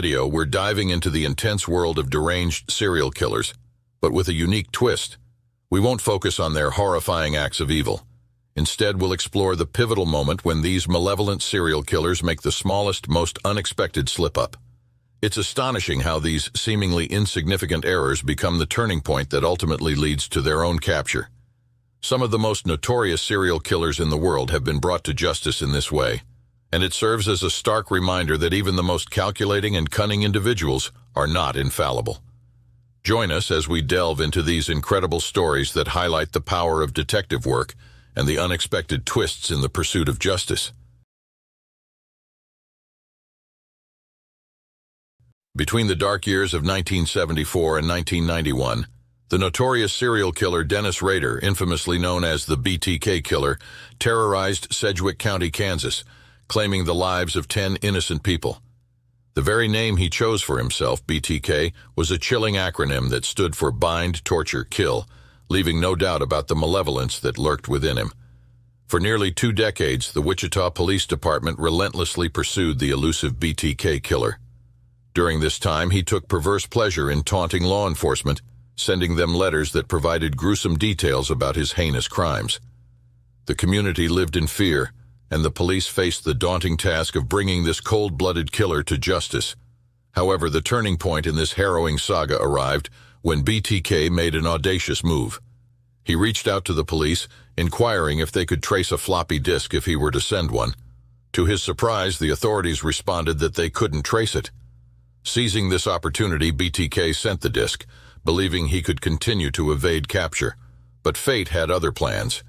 video, we're diving into the intense world of deranged serial killers, but with a unique twist. We won't focus on their horrifying acts of evil. Instead, we'll explore the pivotal moment when these malevolent serial killers make the smallest, most unexpected slip-up. It's astonishing how these seemingly insignificant errors become the turning point that ultimately leads to their own capture. Some of the most notorious serial killers in the world have been brought to justice in this way, and it serves as a stark reminder that even the most calculating and cunning individuals are not infallible. Join us as we delve into these incredible stories that highlight the power of detective work and the unexpected twists in the pursuit of justice. Between the dark years of 1974 and 1991, the notorious serial killer Dennis Rader, infamously known as the BTK Killer, terrorized Sedgwick County, Kansas, claiming the lives of 10 innocent people. The very name he chose for himself, BTK, was a chilling acronym that stood for Bind, Torture, Kill, leaving no doubt about the malevolence that lurked within him. For nearly 2 decades, the Wichita Police Department relentlessly pursued the elusive BTK Killer. During this time, he took perverse pleasure in taunting law enforcement, sending them letters that provided gruesome details about his heinous crimes. The community lived in fear, and the police faced the daunting task of bringing this cold-blooded killer to justice. However, the turning point in this harrowing saga arrived when BTK made an audacious move. He reached out to the police, inquiring if they could trace a floppy disk if he were to send one. To his surprise, the authorities responded that they couldn't trace it. Seizing this opportunity, BTK sent the disk, believing he could continue to evade capture. But fate had other plans.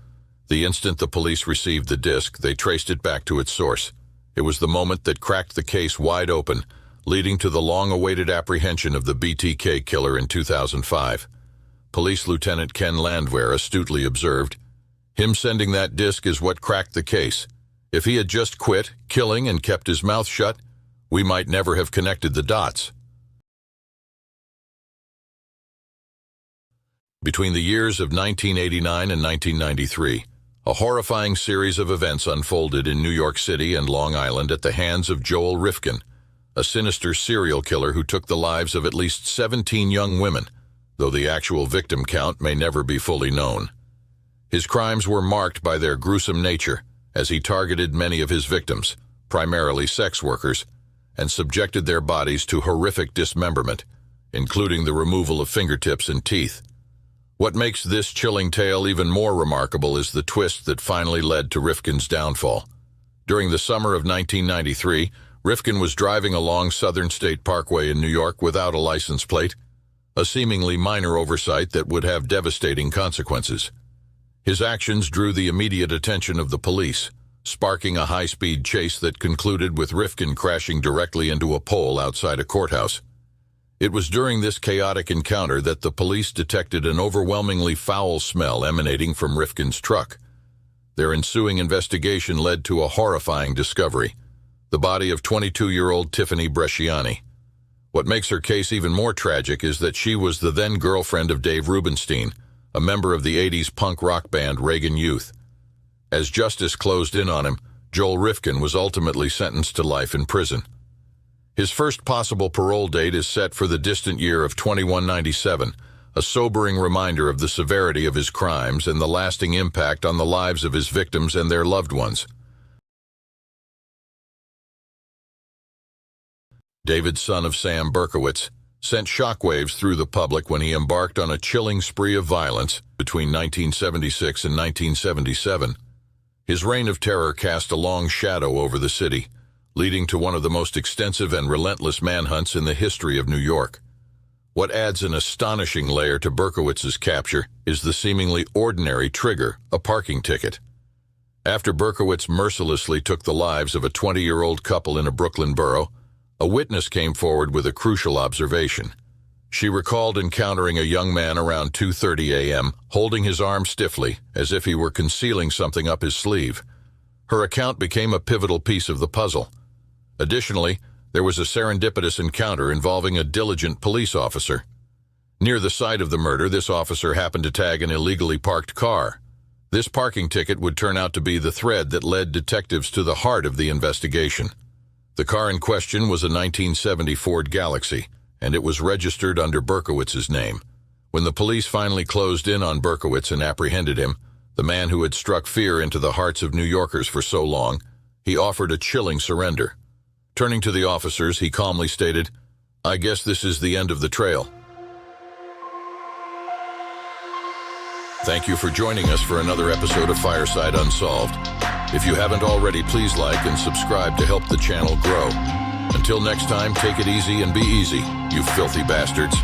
The instant the police received the disk, they traced it back to its source. It was the moment that cracked the case wide open, leading to the long-awaited apprehension of the BTK killer in 2005. Police Lieutenant Ken Landwehr astutely observed, "Him sending that disk is what cracked the case. If he had just quit killing and kept his mouth shut, we might never have connected the dots." Between the years of 1989 and 1993, a horrifying series of events unfolded in New York City and Long Island at the hands of Joel Rifkin, a sinister serial killer who took the lives of at least 17 young women, though the actual victim count may never be fully known. His crimes were marked by their gruesome nature, as he targeted many of his victims, primarily sex workers, and subjected their bodies to horrific dismemberment, including the removal of fingertips and teeth. What makes this chilling tale even more remarkable is the twist that finally led to Rifkin's downfall. During the summer of 1993, Rifkin was driving along Southern State Parkway in New York without a license plate, a seemingly minor oversight that would have devastating consequences. His actions drew the immediate attention of the police, sparking a high-speed chase that concluded with Rifkin crashing directly into a pole outside a courthouse. It was during this chaotic encounter that the police detected an overwhelmingly foul smell emanating from Rifkin's truck. Their ensuing investigation led to a horrifying discovery: the body of 22-year-old Tiffany Bresciani. What makes her case even more tragic is that she was the then-girlfriend of Dave Rubenstein, a member of the 80s punk rock band Reagan Youth. As justice closed in on him, Joel Rifkin was ultimately sentenced to life in prison. His first possible parole date is set for the distant year of 2197, a sobering reminder of the severity of his crimes and the lasting impact on the lives of his victims and their loved ones. David, son of Sam Berkowitz, sent shockwaves through the public when he embarked on a chilling spree of violence between 1976 and 1977. His reign of terror cast a long shadow over the city, leading to one of the most extensive and relentless manhunts in the history of New York. What adds an astonishing layer to Berkowitz's capture is the seemingly ordinary trigger, a parking ticket. After Berkowitz mercilessly took the lives of a 20-year-old couple in a Brooklyn borough, a witness came forward with a crucial observation. She recalled encountering a young man around 2:30 a.m., holding his arm stiffly, as if he were concealing something up his sleeve. Her account became a pivotal piece of the puzzle. Additionally, there was a serendipitous encounter involving a diligent police officer. Near the site of the murder, this officer happened to tag an illegally parked car. This parking ticket would turn out to be the thread that led detectives to the heart of the investigation. The car in question was a 1970 Ford Galaxy, and it was registered under Berkowitz's name. When the police finally closed in on Berkowitz and apprehended him, the man who had struck fear into the hearts of New Yorkers for so long, he offered a chilling surrender. Turning to the officers, he calmly stated, "I guess this is the end of the trail." Thank you for joining us for another episode of Fireside Unsolved. If you haven't already, please like and subscribe to help the channel grow. Until next time, take it easy and be easy, you filthy bastards.